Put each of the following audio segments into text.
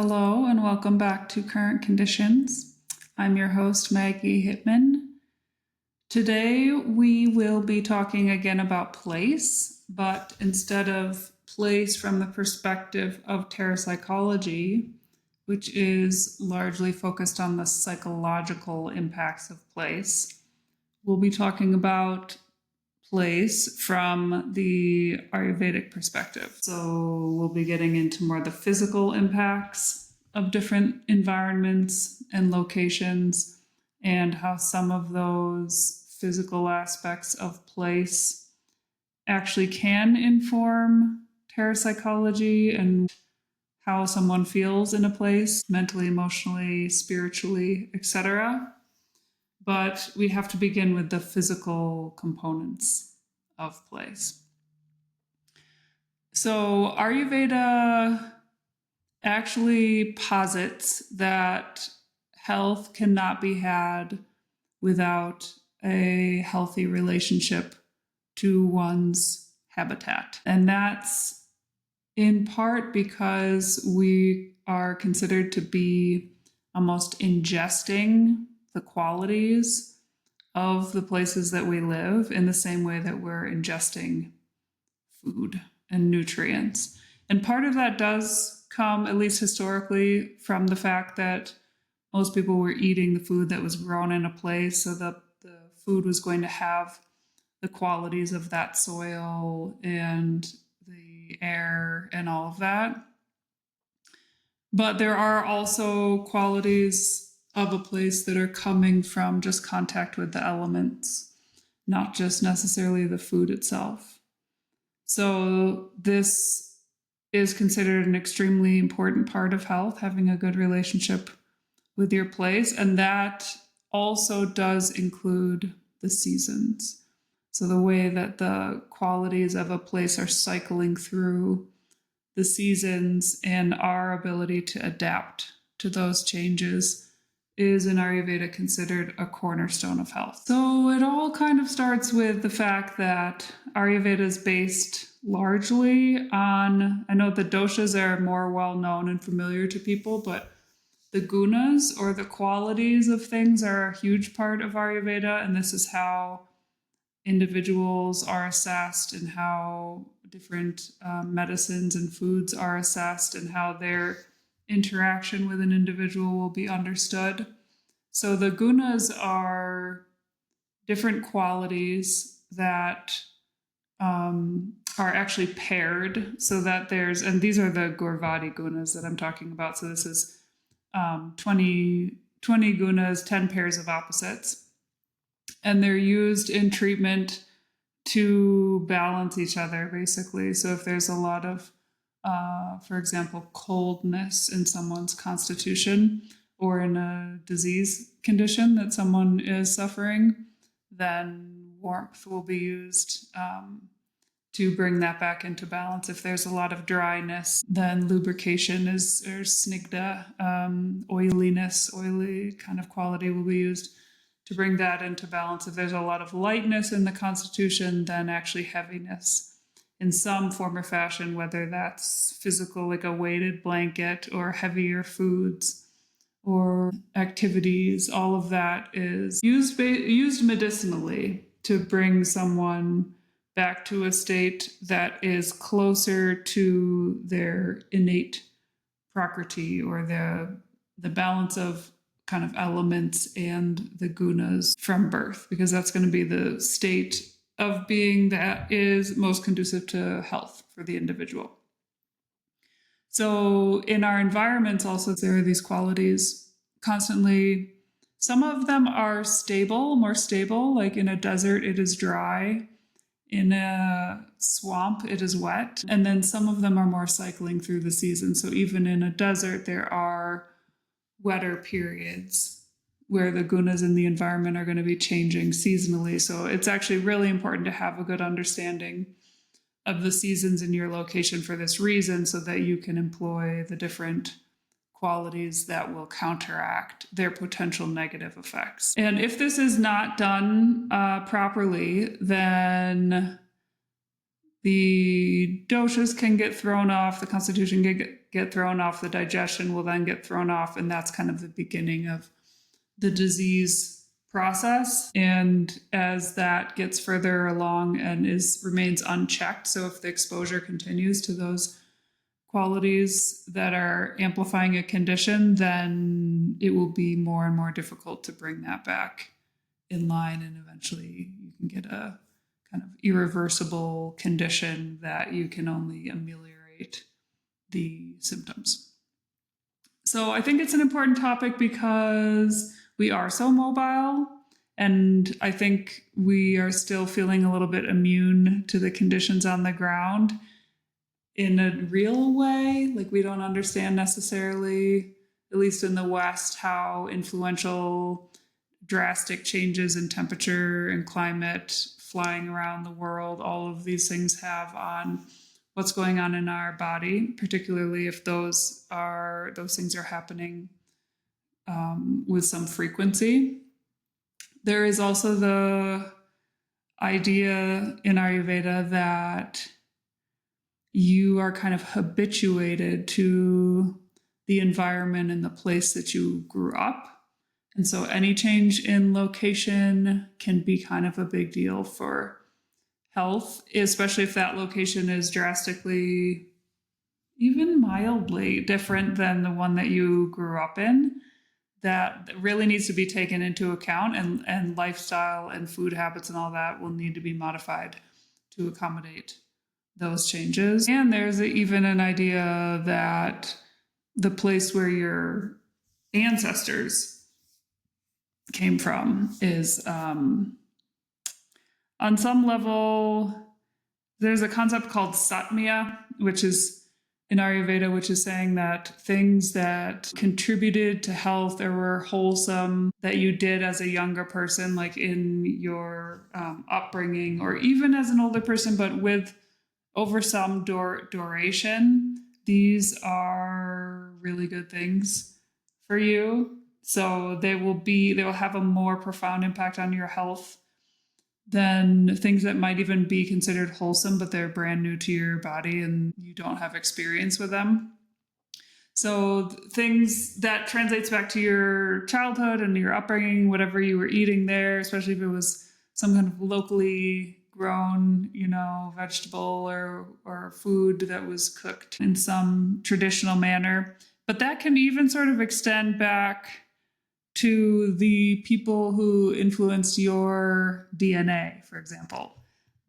Hello and welcome back to Current Conditions. I'm your host, Maggie Hittman. Today we will be talking again about place, but instead of place from the perspective of terrapsychology, which is largely focused on the psychological impacts of place, we'll be talking about place from the Ayurvedic perspective. So we'll be getting into more the physical impacts of different environments and locations and how some of those physical aspects of place actually can inform terrapsychology and how someone feels in a place, mentally, emotionally, spiritually, etc. But we have to begin with the physical components of place. So Ayurveda actually posits that health cannot be had without a healthy relationship to one's habitat. And that's in part because we are considered to be almost ingesting the qualities of the places that we live in the same way that we're ingesting food and nutrients. And part of that does come, at least historically, from the fact that most people were eating the food that was grown in a place, so that the food was going to have the qualities of that soil and the air and all of that. But there are also qualities of a place that are coming from just contact with the elements, not just necessarily the food itself. So this is considered an extremely important part of health, having a good relationship with your place. And that also does include the seasons. So the way that the qualities of a place are cycling through the seasons and our ability to adapt to those changes is in Ayurveda considered a cornerstone of health. So it all kind of starts with the fact that Ayurveda is based largely on, I know the doshas are more well known and familiar to people, but the gunas or the qualities of things are a huge part of Ayurveda, and this is how individuals are assessed and how different medicines and foods are assessed and how their interaction with an individual will be understood. So the gunas are different qualities that are actually paired so that there's, and these are the Gaurvadi gunas that I'm talking about. So this is 20 gunas, 10 pairs of opposites. And they're used in treatment to balance each other, basically. So if there's a lot of, for example, coldness in someone's constitution or in a disease condition that someone is suffering, then warmth will be used to bring that back into balance. If there's a lot of dryness, then lubrication is, or snigdha, oiliness, oily kind of quality will be used to bring that into balance. If there's a lot of lightness in the constitution, then actually heaviness in some form or fashion, whether that's physical, like a weighted blanket, or heavier foods or activities, all of that is used medicinally to bring someone back to a state that is closer to their innate prakriti, or the balance of kind of elements and the gunas from birth, because that's going to be the state of being that is most conducive to health for the individual. So in our environments also, there are these qualities constantly. Some of them are stable, more stable, like in a desert, it is dry. In a swamp, it is wet. And then some of them are more cycling through the season. So even in a desert, there are wetter periods where the gunas in the environment are going to be changing seasonally. So it's actually really important to have a good understanding of the seasons in your location for this reason, so that you can employ the different qualities that will counteract their potential negative effects. And if this is not done properly, then the doshas can get thrown off, the constitution can get get thrown off, the digestion will then get thrown off, and that's kind of the beginning of the disease process. And as that gets further along and remains unchecked, so if the exposure continues to those qualities that are amplifying a condition, then it will be more and more difficult to bring that back in line, and eventually you can get a kind of irreversible condition that you can only ameliorate the symptoms. So I think it's an important topic because we are so mobile, and I think we are still feeling a little bit immune to the conditions on the ground in a real way. Like, we don't understand necessarily, at least in the West, how influential drastic changes in temperature and climate flying around the world, all of these things have on what's going on in our body, particularly if those things are happening with some frequency. There is also the idea in Ayurveda that you are kind of habituated to the environment and the place that you grew up. And so any change in location can be kind of a big deal for health, especially if that location is drastically, even mildly different than the one that you grew up in. That really needs to be taken into account, and lifestyle and food habits and all that will need to be modified to accommodate those changes. And there's even an idea that the place where your ancestors came from is, on some level, there's a concept called satmya, which is in Ayurveda, which is saying that things that contributed to health or were wholesome that you did as a younger person, like in your upbringing, or even as an older person, but with over some duration, these are really good things for you. So they will have a more profound impact on your health than things that might even be considered wholesome, but they're brand new to your body and you don't have experience with them. So things that translates back to your childhood and your upbringing, whatever you were eating there, especially if it was some kind of locally grown, vegetable or food that was cooked in some traditional manner. But that can even sort of extend back to the people who influenced your DNA, for example,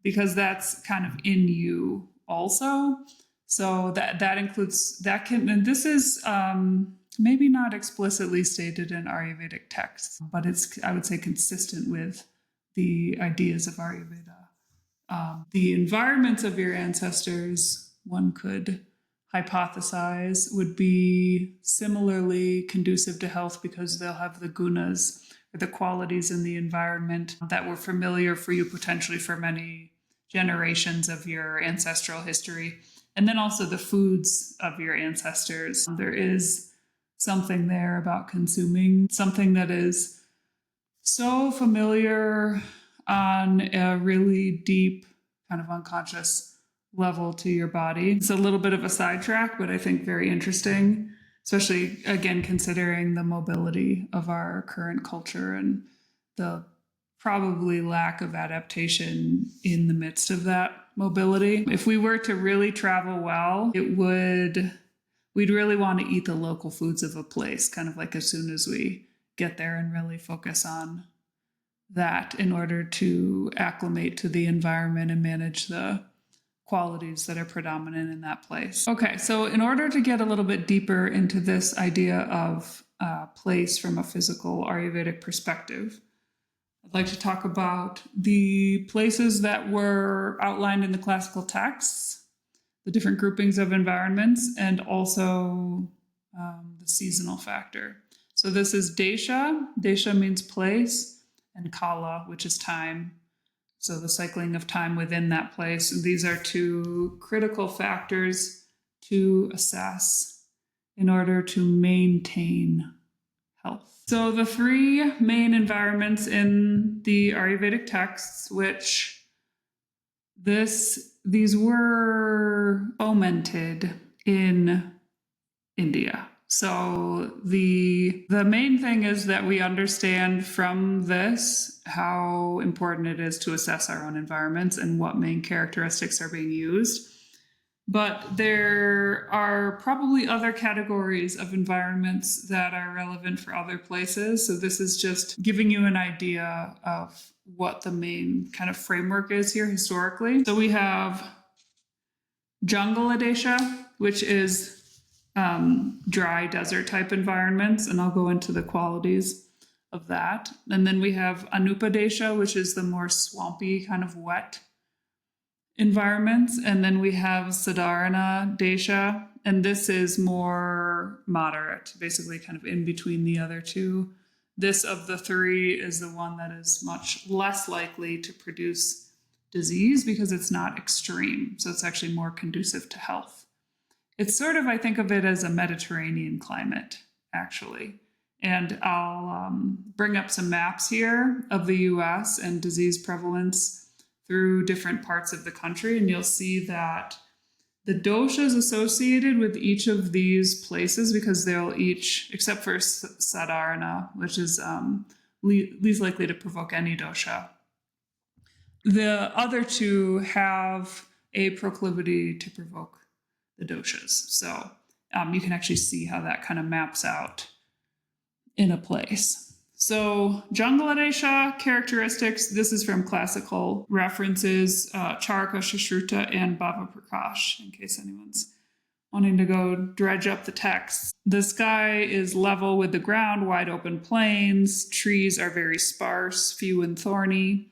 because that's kind of in you also. So that includes, and this is maybe not explicitly stated in Ayurvedic texts, but it's, I would say, consistent with the ideas of Ayurveda. The environments of your ancestors, one could hypothesize, would be similarly conducive to health because they'll have the gunas, or the qualities in the environment that were familiar for you potentially for many generations of your ancestral history. And then also the foods of your ancestors. There is something there about consuming something that is so familiar on a really deep, kind of unconscious level to your body. It's a little bit of a sidetrack, but I think very interesting, especially, again, considering the mobility of our current culture and the probably lack of adaptation in the midst of that mobility. If we were to really travel well, we'd really want to eat the local foods of a place, kind of like as soon as we get there, and really focus on that in order to acclimate to the environment and manage the qualities that are predominant in that place. Okay, so in order to get a little bit deeper into this idea of place from a physical Ayurvedic perspective, I'd like to talk about the places that were outlined in the classical texts, the different groupings of environments, and also the seasonal factor. So this is desha. Desha means place, and kala, which is time. So the cycling of time within that place. And these are two critical factors to assess in order to maintain health. So the three main environments in the Ayurvedic texts, which these were fomented in India. So the main thing is that we understand from this how important it is to assess our own environments and what main characteristics are being used. But there are probably other categories of environments that are relevant for other places. So this is just giving you an idea of what the main kind of framework is here historically. So we have jungle Adesha, which is dry desert type environments, and I'll go into the qualities of that. And then we have Anupadesha, which is the more swampy, kind of wet environments. And then we have Sadharana Desha, and this is more moderate, basically kind of in between the other two. This of the three is the one that is much less likely to produce disease because it's not extreme. So it's actually more conducive to health. It's sort of, I think of it as a Mediterranean climate, actually. And I'll bring up some maps here of the US and disease prevalence through different parts of the country. And you'll see that the doshas associated with each of these places, because they'll each, except for Sadharana, which is least likely to provoke any dosha, the other two have a proclivity to provoke the doshas. So you can actually see how that kind of maps out in a place. So Jangalaresha characteristics, this is from classical references, Charaka, Shashruta, and Bhava Prakash, in case anyone's wanting to go dredge up the text. The sky is level with the ground, wide open plains. Trees are very sparse, few and thorny.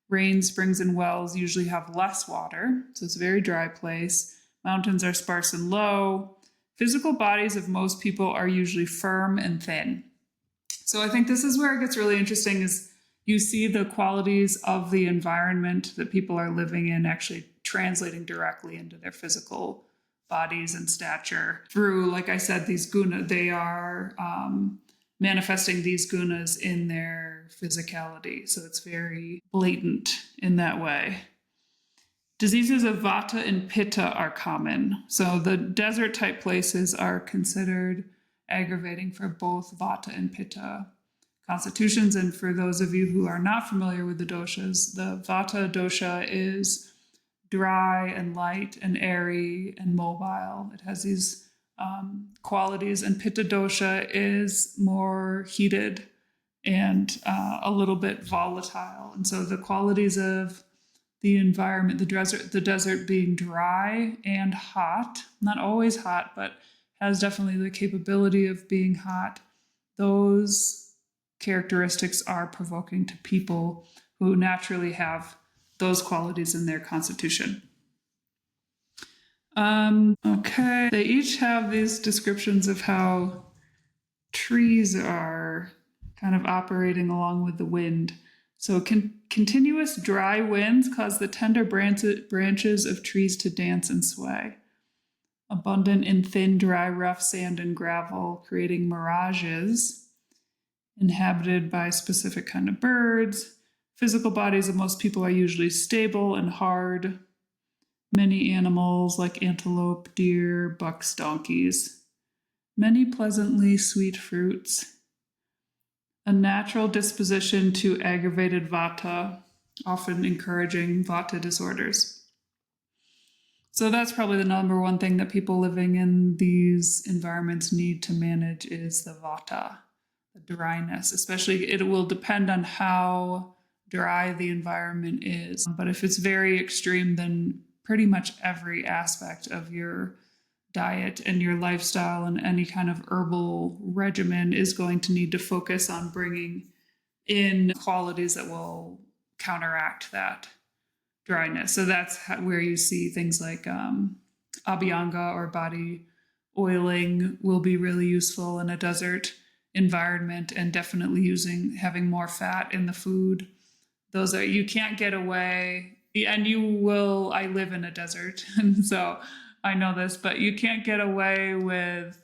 Rain, springs, and wells usually have less water, so it's a very dry place. Mountains are sparse and low. Physical bodies of most people are usually firm and thin. So I think this is where it gets really interesting, is you see the qualities of the environment that people are living in actually translating directly into their physical bodies and stature through, like I said, these guna. They are manifesting these gunas in their physicality. So it's very blatant in that way. Diseases of Vata and Pitta are common. So the desert type places are considered aggravating for both Vata and Pitta constitutions. And for those of you who are not familiar with the doshas, the Vata dosha is dry and light and airy and mobile. It has these qualities, and Pitta dosha is more heated and a little bit volatile. And so the qualities of the environment, the desert being dry and hot, not always hot, but has definitely the capability of being hot, those characteristics are provoking to people who naturally have those qualities in their constitution. Okay, they each have these descriptions of how trees are kind of operating along with the wind. So continuous dry winds cause the tender branches of trees to dance and sway. Abundant in thin, dry, rough sand and gravel, creating mirages inhabited by specific kind of birds. Physical bodies of most people are usually stable and hard. Many animals like antelope, deer, bucks, donkeys. Many pleasantly sweet fruits. A natural disposition to aggravated vata, often encouraging vata disorders. So that's probably the number one thing that people living in these environments need to manage is the vata, the dryness. Especially, it will depend on how dry the environment is. But if it's very extreme, then pretty much every aspect of your diet and your lifestyle and any kind of herbal regimen is going to need to focus on bringing in qualities that will counteract that dryness. So that's where you see things like abhyanga or body oiling will be really useful in a desert environment, and definitely having more fat in the food. Those are, you can't get away, and I live in a desert, and so I know this, but you can't get away with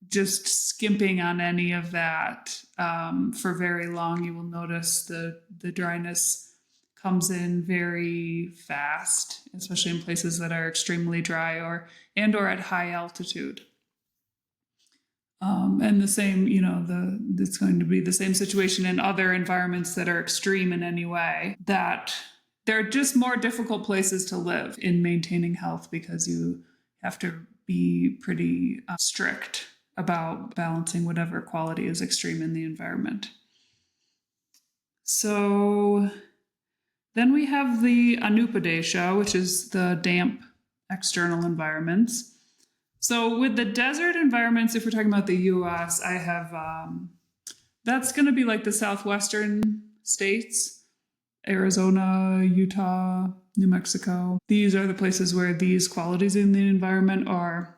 just skimping on any of that for very long. You will notice the dryness comes in very fast, especially in places that are extremely dry or at high altitude. And the same, it's going to be the same situation in other environments that are extreme in any way, that they're just more difficult places to live in maintaining health because you have to be pretty strict about balancing whatever quality is extreme in the environment. So then we have the Anupadesha, which is the damp external environments. So with the desert environments, if we're talking about the US, I have, that's going to be like the southwestern states, Arizona, Utah, New Mexico. These are the places where these qualities in the environment are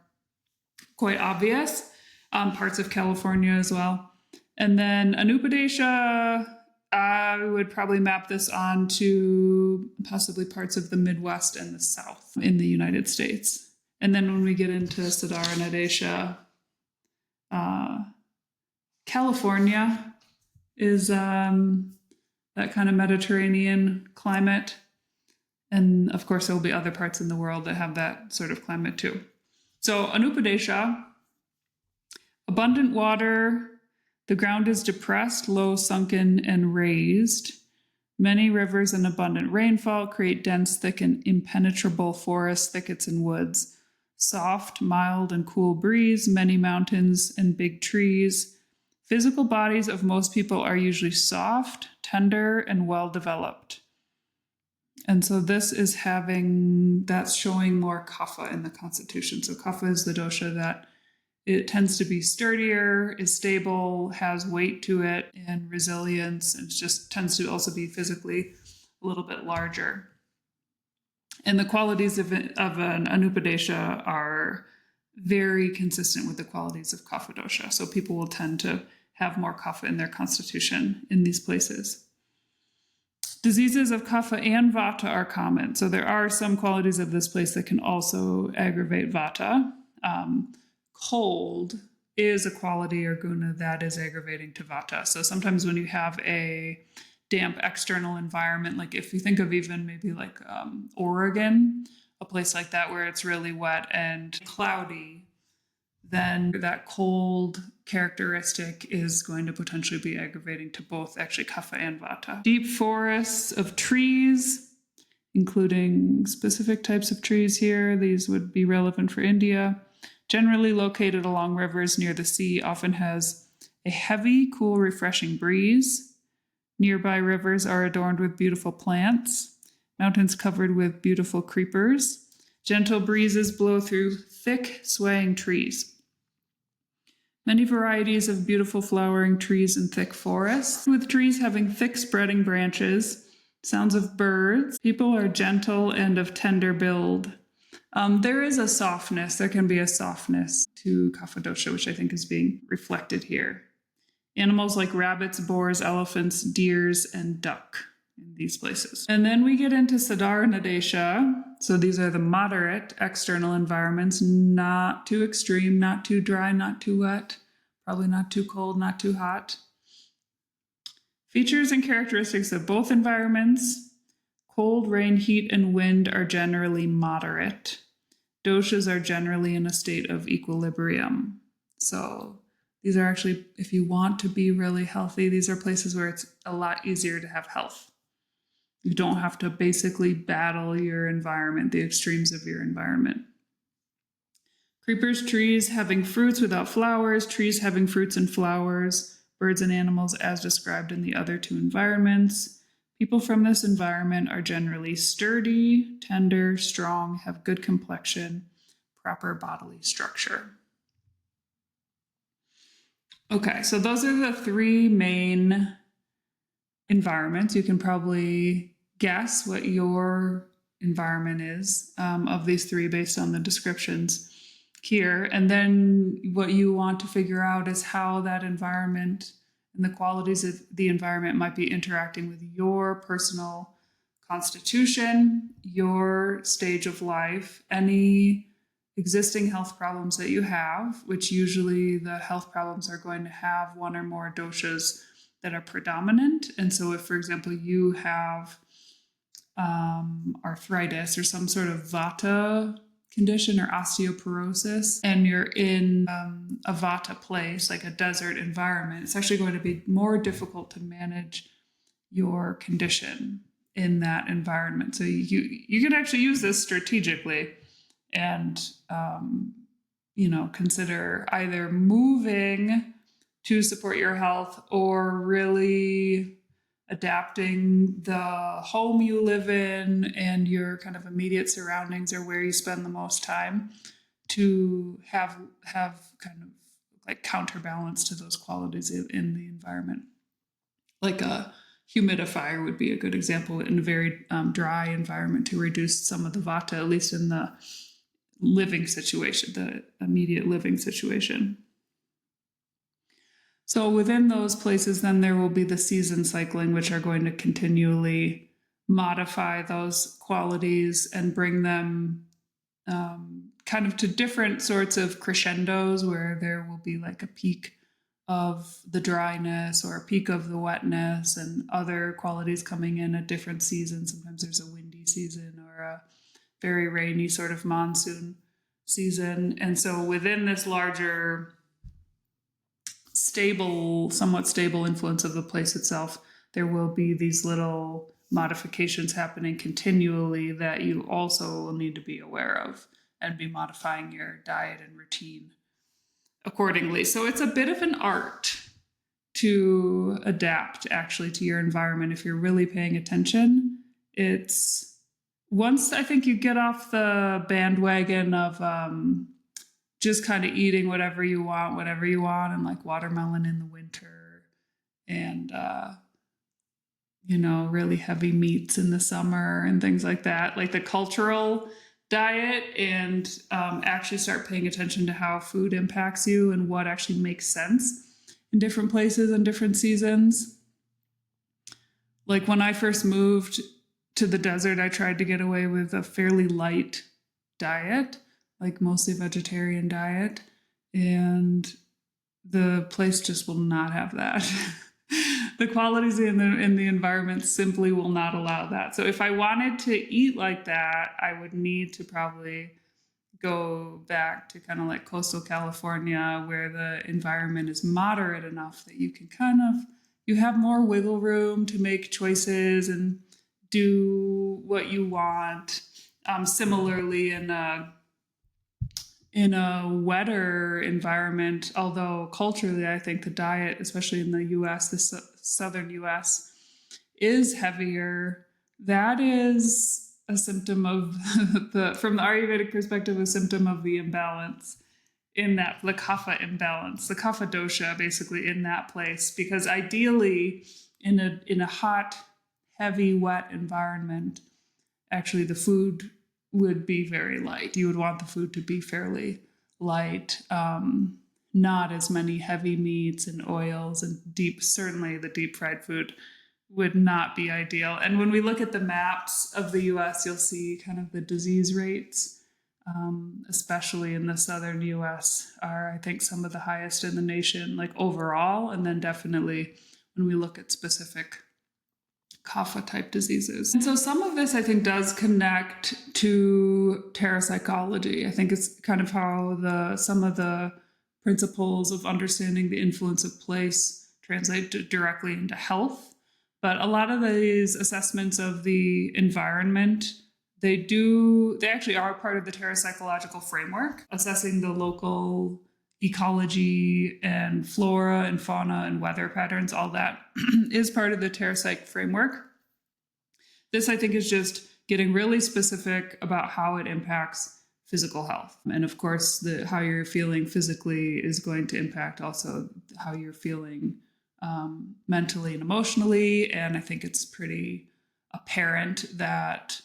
quite obvious. Parts of California as well. And then Anupadesha, I would probably map this onto possibly parts of the Midwest and the South in the United States. And then when we get into Siddharanadesha, California is that kind of Mediterranean climate. And of course, there will be other parts in the world that have that sort of climate too. So Anupadesha, abundant water, the ground is depressed, low, sunken, and raised. Many rivers and abundant rainfall create dense, thick, and impenetrable forests, thickets, and woods. Soft, mild, and cool breeze, many mountains and big trees. Physical bodies of most people are usually soft, tender, and well developed. And so this is that's showing more kapha in the constitution. So kapha is the dosha that it tends to be sturdier, is stable, has weight to it, and resilience. It just tends to also be physically a little bit larger. And the qualities of an Anupadesha are very consistent with the qualities of kapha dosha. So people will tend to have more kapha in their constitution in these places. Diseases of kapha and vata are common. So there are some qualities of this place that can also aggravate vata. Cold is a quality or guna that is aggravating to vata. So sometimes when you have a damp external environment, like if you think of even maybe like Oregon, a place like that where it's really wet and cloudy, then that cold characteristic is going to potentially be aggravating to both actually kapha and vata. Deep forests of trees, including specific types of trees here, these would be relevant for India. Generally located along rivers near the sea, often has a heavy, cool, refreshing breeze. Nearby rivers are adorned with beautiful plants, mountains covered with beautiful creepers. Gentle breezes blow through thick, swaying trees. Many varieties of beautiful flowering trees and thick forests, with trees having thick spreading branches, sounds of birds. People are gentle and of tender build. There is a softness, there can be a softness to kapha dosha, which I think is being reflected here. Animals like rabbits, boars, elephants, deers, and duck in these places. And then we get into Siddharanadesha. So these are the moderate external environments, not too extreme, not too dry, not too wet, probably not too cold, not too hot. Features and characteristics of both environments. Cold, rain, heat, and wind are generally moderate. Doshas are generally in a state of equilibrium. So these are actually, if you want to be really healthy, these are places where it's a lot easier to have health. You don't have to basically battle your environment, the extremes of your environment. Creepers, trees having fruits without flowers, trees having fruits and flowers, birds and animals as described in the other two environments. People from this environment are generally sturdy, tender, strong, have good complexion, proper bodily structure. Okay, so those are the three main environments. You can probably guess what your environment is of these three based on the descriptions here. And then what you want to figure out is how that environment and the qualities of the environment might be interacting with your personal constitution, your stage of life, any existing health problems that you have, which usually the health problems are going to have one or more doshas that are predominant. And so if, for example, you have arthritis or some sort of vata condition or osteoporosis, and you're in a vata place, like a desert environment, it's actually going to be more difficult to manage your condition in that environment. So you can actually use this strategically and consider either moving to support your health or really adapting the home you live in and your kind of immediate surroundings or where you spend the most time to have kind of like counterbalance to those qualities in the environment. Like a humidifier would be a good example in a very dry environment to reduce some of the vata, at least in the living situation, the immediate living situation. So within those places, then there will be the season cycling, which are going to continually modify those qualities and bring them kind of to different sorts of crescendos, where there will be like a peak of the dryness or a peak of the wetness and other qualities coming in at different seasons. Sometimes there's a windy season or a very rainy sort of monsoon season. And so within this larger somewhat stable influence of the place itself, there will be these little modifications happening continually that you also will need to be aware of and be modifying your diet and routine accordingly. So it's a bit of an art to adapt actually to your environment if you're really paying attention. It's once I think you get off the bandwagon of just kind of eating whatever you want, and like watermelon in the winter and, really heavy meats in the summer and things like that, like the cultural diet, and actually start paying attention to how food impacts you and what actually makes sense in different places and different seasons. Like when I first moved to the desert, I tried to get away with a fairly light diet, like mostly vegetarian diet, and the place just will not have that. The qualities in the environment simply will not allow that. So if I wanted to eat like that, I would need to probably go back to kind of like coastal California, where the environment is moderate enough that you can you have more wiggle room to make choices and do what you want. Similarly, in a wetter environment, although culturally, I think the diet, especially in the US, the southern US, is heavier. That is a symptom of from the Ayurvedic perspective, a symptom of the imbalance in that, the kapha imbalance, the kapha dosha, basically in that place. Because ideally, in a hot, heavy, wet environment, actually the food would be very light. You would want the food to be fairly light, not as many heavy meats and oils and certainly the deep fried food would not be ideal. And when we look at the maps of the US, you'll see kind of the disease rates, especially in the southern US, are, I think, some of the highest in the nation, like overall. And then definitely when we look at specific kapha type diseases. And so some of this, I think, does connect to terrapsychology. I think it's kind of how some of the principles of understanding the influence of place translate directly into health. But a lot of these assessments of the environment, they actually are part of the terrapsychological framework, assessing the local ecology and flora and fauna and weather patterns. All that is part of the Terrapsych framework. This, I think, is just getting really specific about how it impacts physical health. And of course, how you're feeling physically is going to impact also how you're feeling mentally and emotionally. And I think it's pretty apparent that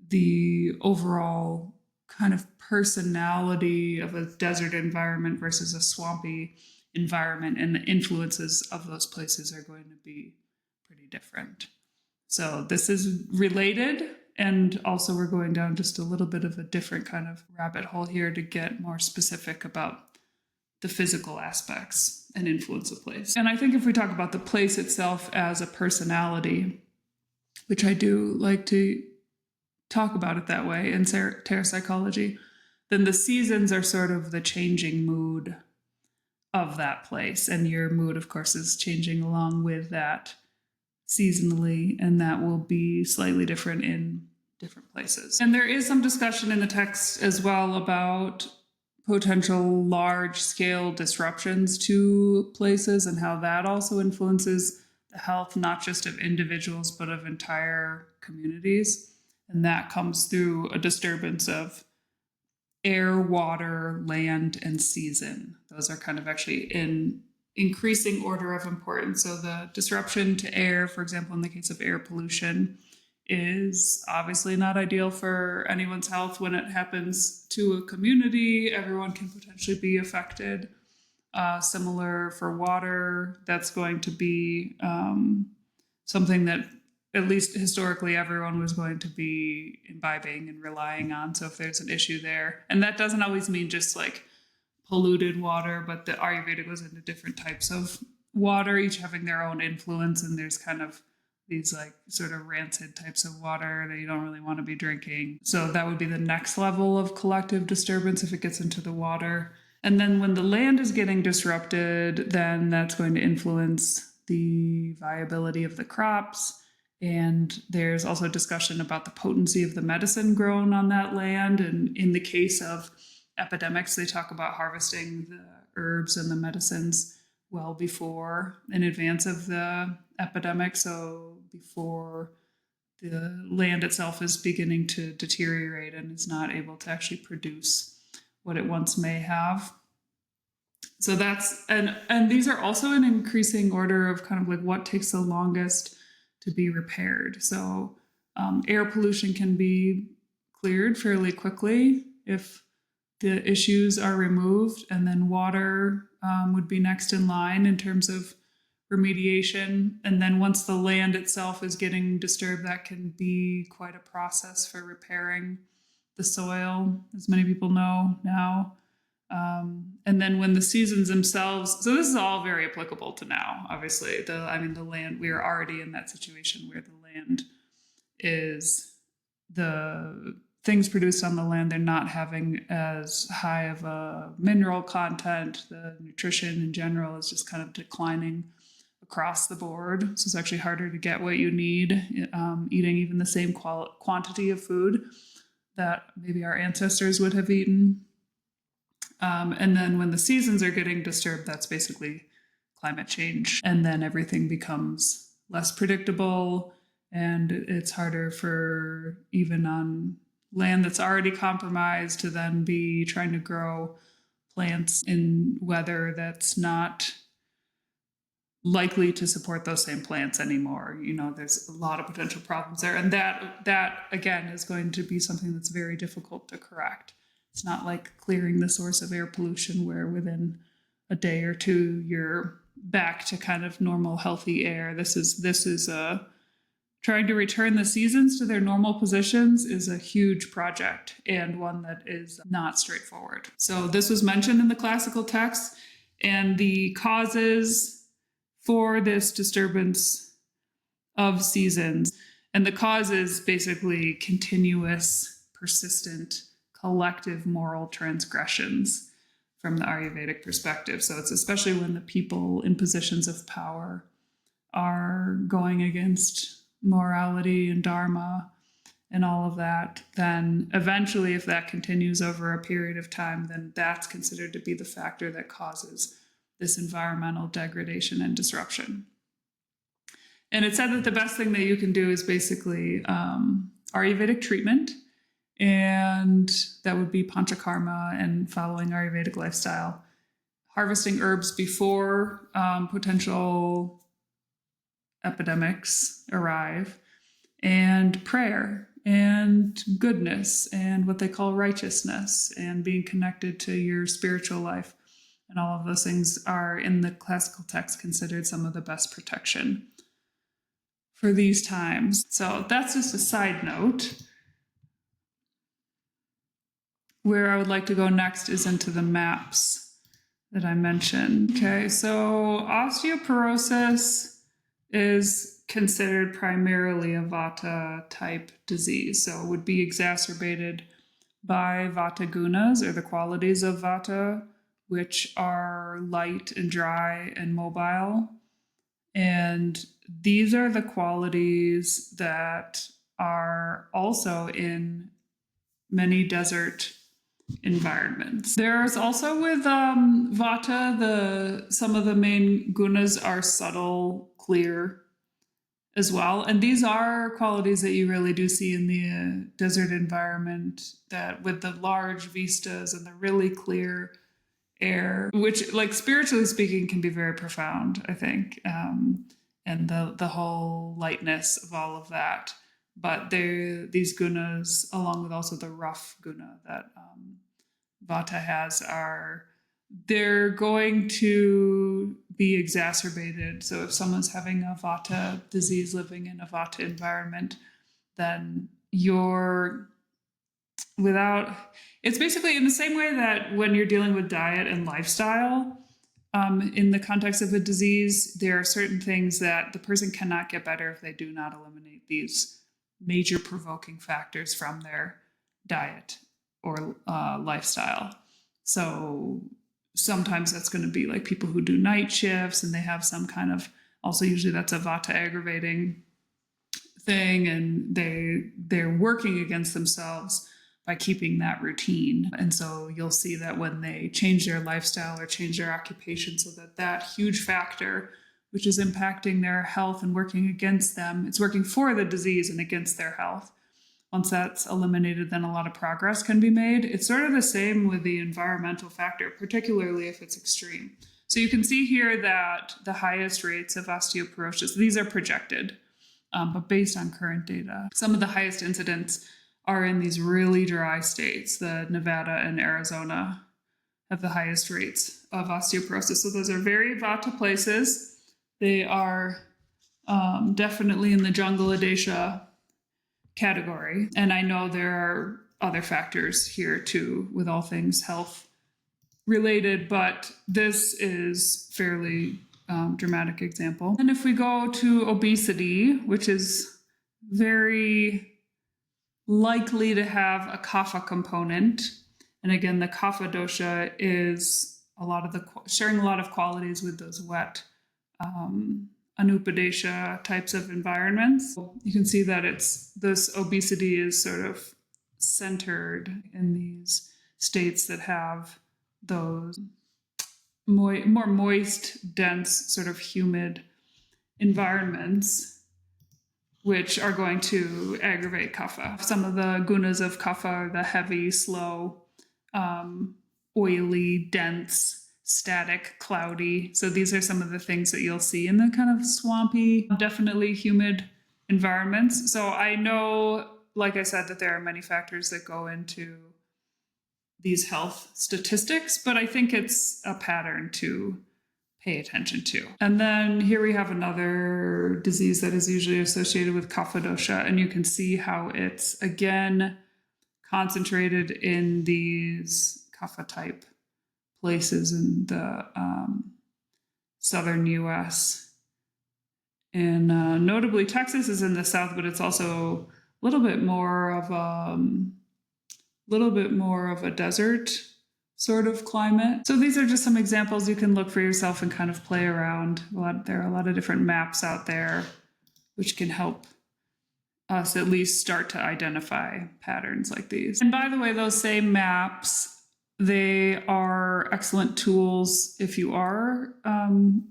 the overall kind of personality of a desert environment versus a swampy environment and the influences of those places are going to be pretty different. So this is related, and also we're going down just a little bit of a different kind of rabbit hole here to get more specific about the physical aspects and influence of place. And I think if we talk about the place itself as a personality, which I do like to talk about it that way in terrapsychology, then the seasons are sort of the changing mood of that place. And your mood, of course, is changing along with that seasonally, and that will be slightly different in different places. And there is some discussion in the text as well about potential large-scale disruptions to places and how that also influences the health, not just of individuals, but of entire communities. And that comes through a disturbance of air, water, land, and season. Those are kind of actually in increasing order of importance. So the disruption to air, for example, in the case of air pollution, is obviously not ideal for anyone's health. When it happens to a community, everyone can potentially be affected. Similar for water, that's going to be something that at least historically everyone was going to be imbibing and relying on. So if there's an issue there, and that doesn't always mean just like polluted water, but the Ayurveda goes into different types of water, each having their own influence. And there's kind of these like sort of rancid types of water that you don't really want to be drinking. So that would be the next level of collective disturbance if it gets into the water. And then when the land is getting disrupted, then that's going to influence the viability of the crops. And there's also discussion about the potency of the medicine grown on that land. And in the case of epidemics, they talk about harvesting the herbs and the medicines well before, in advance of the epidemic. So before the land itself is beginning to deteriorate and is not able to actually produce what it once may have. So that's, and these are also in increasing order of kind of like what takes the longest to be repaired. So air pollution can be cleared fairly quickly if the issues are removed, and then water would be next in line in terms of remediation. And then once the land itself is getting disturbed, that can be quite a process for repairing the soil, as many people know now. And then when the seasons themselves, so this is all very applicable to now, obviously. The land, we are already in that situation where the land is, the things produced on the land, they're not having as high of a mineral content. The nutrition in general is just kind of declining across the board. So it's actually harder to get what you need, eating even the same quantity of food that maybe our ancestors would have eaten. And then when the seasons are getting disturbed, that's basically climate change. And then everything becomes less predictable, and it's harder for, even on land that's already compromised, to then be trying to grow plants in weather that's not likely to support those same plants anymore. You know, there's a lot of potential problems there. And that again is going to be something that's very difficult to correct. It's not like clearing the source of air pollution where within a day or two you're back to kind of normal, healthy air. This is trying to return the seasons to their normal positions is a huge project, and one that is not straightforward. So this was mentioned in the classical text, and the causes for this disturbance of seasons, and the cause is basically continuous, persistent, collective moral transgressions from the Ayurvedic perspective. So it's especially when the people in positions of power are going against morality and dharma and all of that, then eventually, if that continues over a period of time, then that's considered to be the factor that causes this environmental degradation and disruption. And it's said that the best thing that you can do is basically Ayurvedic treatment, and that would be panchakarma and following Ayurvedic lifestyle, harvesting herbs before potential epidemics arrive, and prayer and goodness and what they call righteousness and being connected to your spiritual life. And all of those things are in the classical text considered some of the best protection for these times. So that's just a side note. Where I would like to go next is into the maps that I mentioned. Okay, so osteoporosis is considered primarily a Vata type disease. So it would be exacerbated by Vata gunas, or the qualities of Vata, which are light and dry and mobile. And these are the qualities that are also in many desert environments. There's also with Vata, some of the main gunas are subtle, clear as well. And these are qualities that you really do see in the desert environment, that with the large vistas and the really clear air, which, like, spiritually speaking, can be very profound, I think, and the whole lightness of all of that. But these gunas, along with also the rough guna that Vata has, they're going to be exacerbated. So if someone's having a Vata disease, living in a Vata environment, then it's basically in the same way that when you're dealing with diet and lifestyle, in the context of a disease, there are certain things that the person cannot get better if they do not eliminate these major provoking factors from their diet or lifestyle. So sometimes that's going to be like people who do night shifts, and they have some kind of, also usually that's a Vata aggravating thing, and they're working against themselves by keeping that routine. And so you'll see that when they change their lifestyle or change their occupation, so that huge factor, which is impacting their health and working against them, it's working for the disease and against their health. Once that's eliminated, then a lot of progress can be made. It's sort of the same with the environmental factor, particularly if it's extreme. So you can see here that the highest rates of osteoporosis, these are projected, but based on current data, some of the highest incidents are in these really dry states. The Nevada and Arizona have the highest rates of osteoporosis. So those are very Vata places. They are definitely in the jungle Adesha category. And I know there are other factors here too, with all things health related, but this is fairly dramatic example. And if we go to obesity, which is very likely to have a kapha component, and again, the kapha dosha is sharing a lot of qualities with those wet anupadesha types of environments. You can see that this obesity is sort of centered in these states that have those more moist, dense, sort of humid environments, which are going to aggravate kapha. Some of the gunas of kapha are the heavy, slow, oily, dense, static, cloudy. So these are some of the things that you'll see in the kind of swampy, definitely humid environments. So I know, like I said, that there are many factors that go into these health statistics, but I think it's a pattern to pay attention to. And then here we have another disease that is usually associated with kapha dosha, and you can see how it's again concentrated in these kapha type places in the southern US. And notably Texas is in the south, but it's also a little bit more of a desert sort of climate. So these are just some examples. You can look for yourself and kind of play around. There are a lot of different maps out there which can help us at least start to identify patterns like these. And by the way, those same maps, they are excellent tools if you are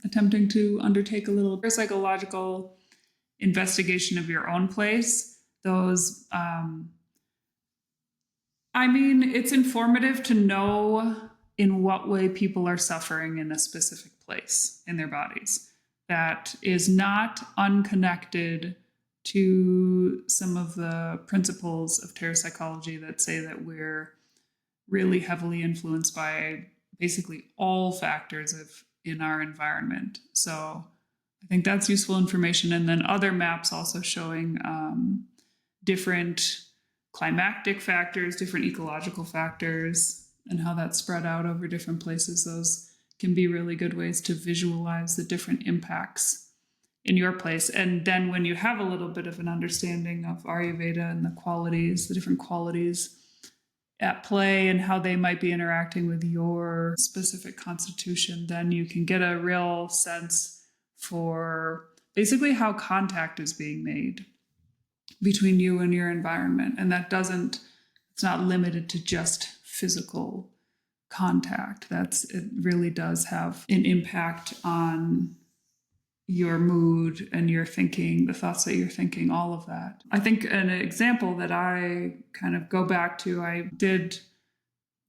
attempting to undertake a little psychological investigation of your own place. Those it's informative to know in what way people are suffering in a specific place in their bodies. That is not unconnected to some of the principles of terrapsychology that say that we're really heavily influenced by basically all factors in our environment. So I think that's useful information. And then other maps also showing different climactic factors, different ecological factors, and how that's spread out over different places. Those can be really good ways to visualize the different impacts in your place. And then when you have a little bit of an understanding of Ayurveda and the different qualities, at play and how they might be interacting with your specific constitution, then you can get a real sense for basically how contact is being made between you and your environment. And it's not limited to just physical contact. It really does have an impact on your mood and your thinking, the thoughts that you're thinking, all of that. I think an example that I kind of go back to, I did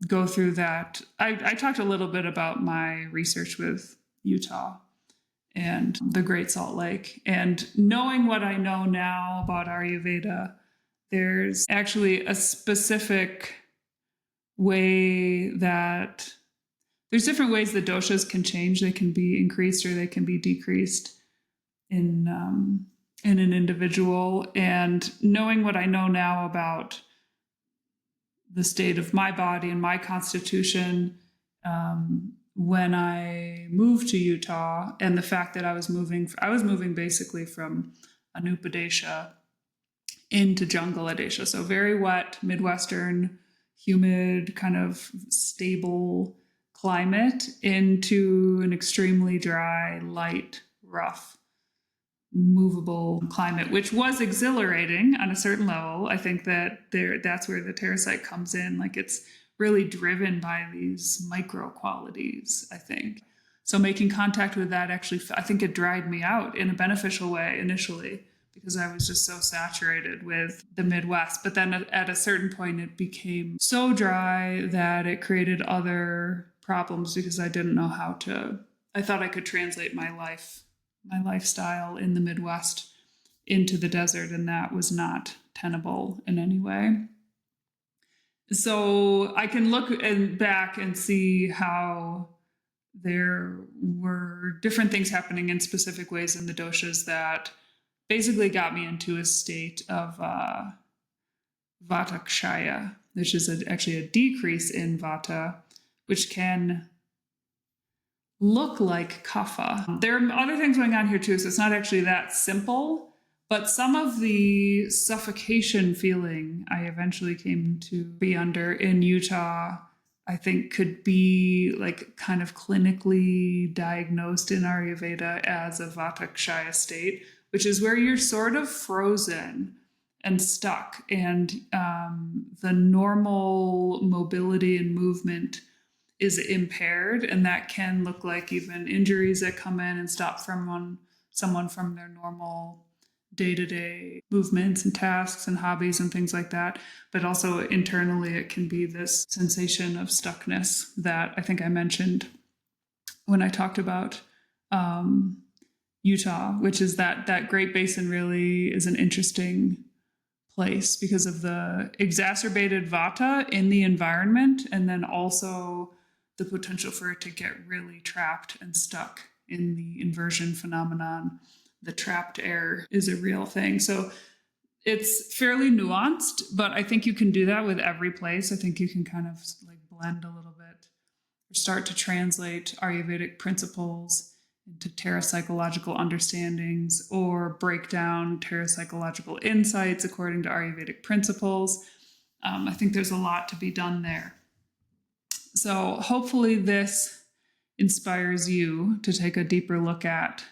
go through that. I talked a little bit about my research with Utah and the Great Salt Lake. And knowing what I know now about Ayurveda, there's actually a specific way that there's different ways the doshas can change. They can be increased or they can be decreased in an individual. And knowing what I know now about the state of my body and my constitution, when I moved to Utah, and the fact that I was moving basically from Anupadesha into jungle Adesha. So very wet, Midwestern, humid, kind of stable climate into an extremely dry, light, rough, movable climate, which was exhilarating on a certain level. I think that's where the Terrapsychology comes in. Like, it's really driven by these micro qualities, I think. So making contact with that, actually, I think it dried me out in a beneficial way initially, because I was just so saturated with the Midwest. But then at a certain point, it became so dry that it created other problems, because I didn't know I thought I could translate my lifestyle in the Midwest into the desert, and that was not tenable in any way. So I can look back and see how there were different things happening in specific ways in the doshas that basically got me into a state of vata kshaya, which is actually a decrease in vata, which can look like kapha. There are other things going on here too, so it's not actually that simple. But some of the suffocation feeling I eventually came to be under in Utah, I think could be like kind of clinically diagnosed in Ayurveda as a vata kshaya state, which is where you're sort of frozen and stuck, and the normal mobility and movement is impaired, and that can look like even injuries that come in and stop someone from their normal day-to-day movements and tasks and hobbies and things like that. But also internally, it can be this sensation of stuckness that I think I mentioned when I talked about Utah, which is that Great Basin really is an interesting place because of the exacerbated vata in the environment, and then also the potential for it to get really trapped and stuck in the inversion phenomenon. The trapped air is a real thing. So it's fairly nuanced, but I think you can do that with every place. I think you can kind of like blend a little bit or start to translate Ayurvedic principles into terrapsychological understandings, or break down terrapsychological insights according to Ayurvedic principles. I think there's a lot to be done there. So hopefully this inspires you to take a deeper look at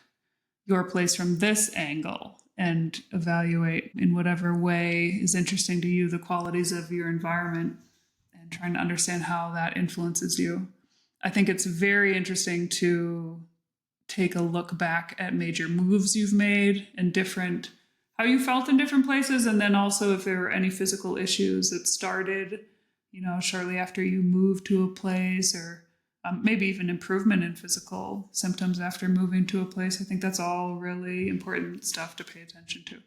your place from this angle and evaluate in whatever way is interesting to you the qualities of your environment, and trying to understand how that influences you. I think it's very interesting to take a look back at major moves you've made and how you felt in different places. And then also if there were any physical issues that started, shortly after you moved to a place, or maybe even improvement in physical symptoms after moving to a place. I think that's all really important stuff to pay attention to.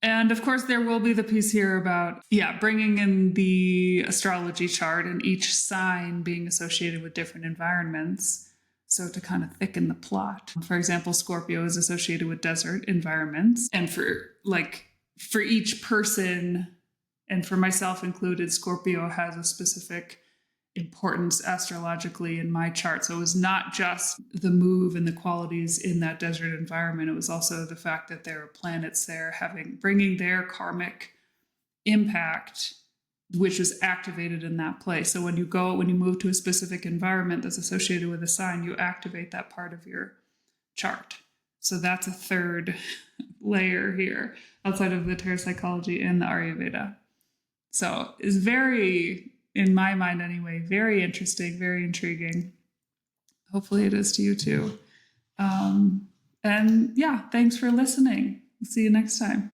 And of course, there will be the piece here about, bringing in the astrology chart and each sign being associated with different environments. So to kind of thicken the plot. For example, Scorpio is associated with desert environments. And for each person, and for myself included, Scorpio has a specific importance astrologically in my chart. So it was not just the move and the qualities in that desert environment. It was also the fact that there are planets there bringing their karmic impact which is activated in that place. So when you move to a specific environment that's associated with a sign, you activate that part of your chart. So that's a third layer here outside of the Terrapsychology and the Ayurveda. So it's very, in my mind anyway, very interesting, very intriguing. Hopefully it is to you too. And yeah, thanks for listening. See you next time.